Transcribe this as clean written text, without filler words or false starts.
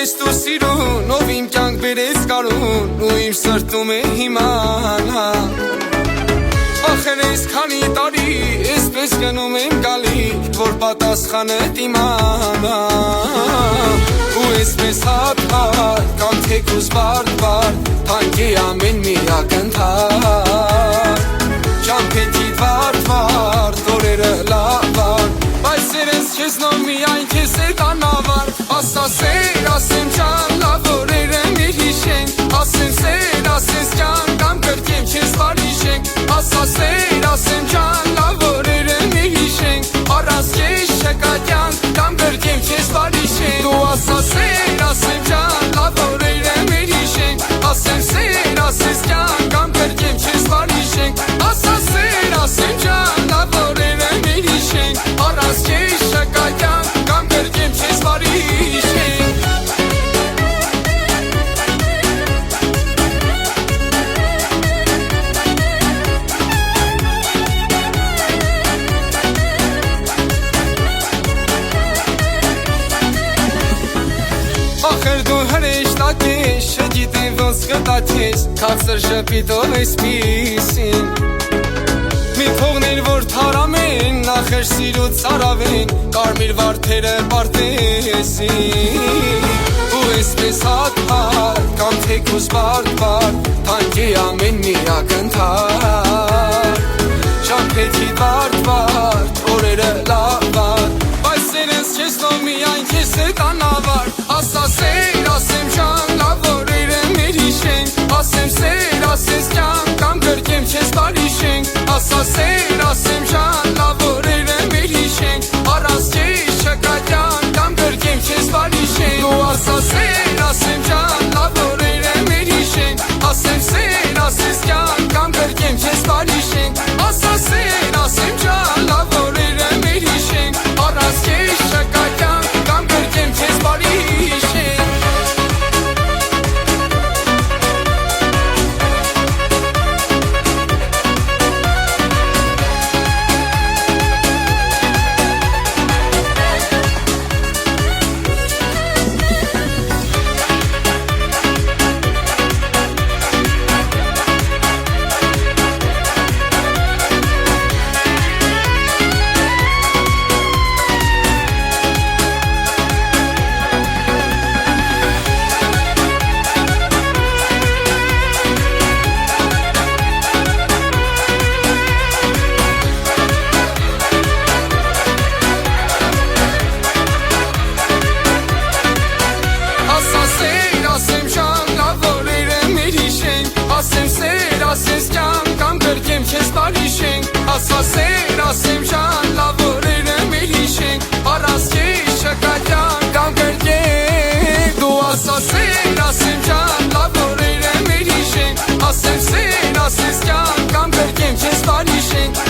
ես դու սիրուն, ով իմ կյանք բերեց կարուն, ու իմ սրտում է հիմա Ախր ես քանի տարի, այսպես գնում եմ գալի, որ պատասխանը դիմանա Ու այսպես հատ-հատ, կամ թեկուզ բարդ-բարդ, թանկ է ամեն մի ակնթար Ճամփեթի վարդ-վարդ, օրերը լավ-վարդ, բայց սերես քեզ նոր միայն քեզ հետ անավարդ Ասա սեր, ասեմ ջան, լավ օրերը մեր հիշենք, ասեմ սեր, ասես ջան, կամ կրկեմ քեզ բարիշենք Ասա սեր, ասեմ ջան, լավ օրերը մեր հիշենք, առանց քեզ չկա կյանք, կամ կրկեմ քեզ բարիշենք Դու ասա սեր, ասեմ ջան, լավ օրերը մեր հիշենք, ասեմ սեր, ասես ջան, կամ կրկեմ քեզ բարիշենք Ասա սեր, ասեմ ջան, լավ օրերը մեր հիշենք, առանց քեզ չկա կյանք, կամ կրկեմ քեզ բարիշենք Ախր դու հրեշտակ ես, չգիտեմ ոնց կտաչես, քաղցր շփիտով այսպիսին Մի փողներ որ թարամեն, ախր սիրուց ծարավեն, կարմիր վարդերը պարտեսին Ու այսպես հատ-հատ, կամ թեկուզ բարդ-բարդ, թանկ է ամեն մի ակնթար Ճամփեթի վարդ-վարդ, օրերը լավ-վարդ, բայց սերես քեզ նոր միայն քեզ հետ անավարդ Ասա սեր, ասեմ ջան, լավ օրերը մեր հիշենք, ասեմ սեր, ասես ջան, կամ կրկեմ քեզ բարիշենք Ասա սեր, ասեմ ջան, լավ օրերը մեր հիշենք, առանց քեզ չկա կյանք, կամ կրկեմ քեզ բարիշենք Դու ասա սեր, ասեմ ջան, լավ օրերը մեր հիշենք, ասեմ սեր, ասես ջան, կամ կրկեմ քեզ բարիշենք Ասա սեր, ասեմ ջան, լավ օրերը մեր հիշենք, առանց քեզ չկա կյանք, կամ կրկեմ քեզ բարիշենք Ասես ջան, կամ կրկեմ քեզ բարիշենք Ասա սեր, ասեմ ջան, լավ օրերը մեր հիշենք, առանց քեզ չկա կյանք, կամ կրկեմ Դու ասա սեր, ասեմ ջան, լավ օրերը մեր հիշենք, ասեմ սեր, ասես ջան, կամ կրկեմ քեզ բարիշենք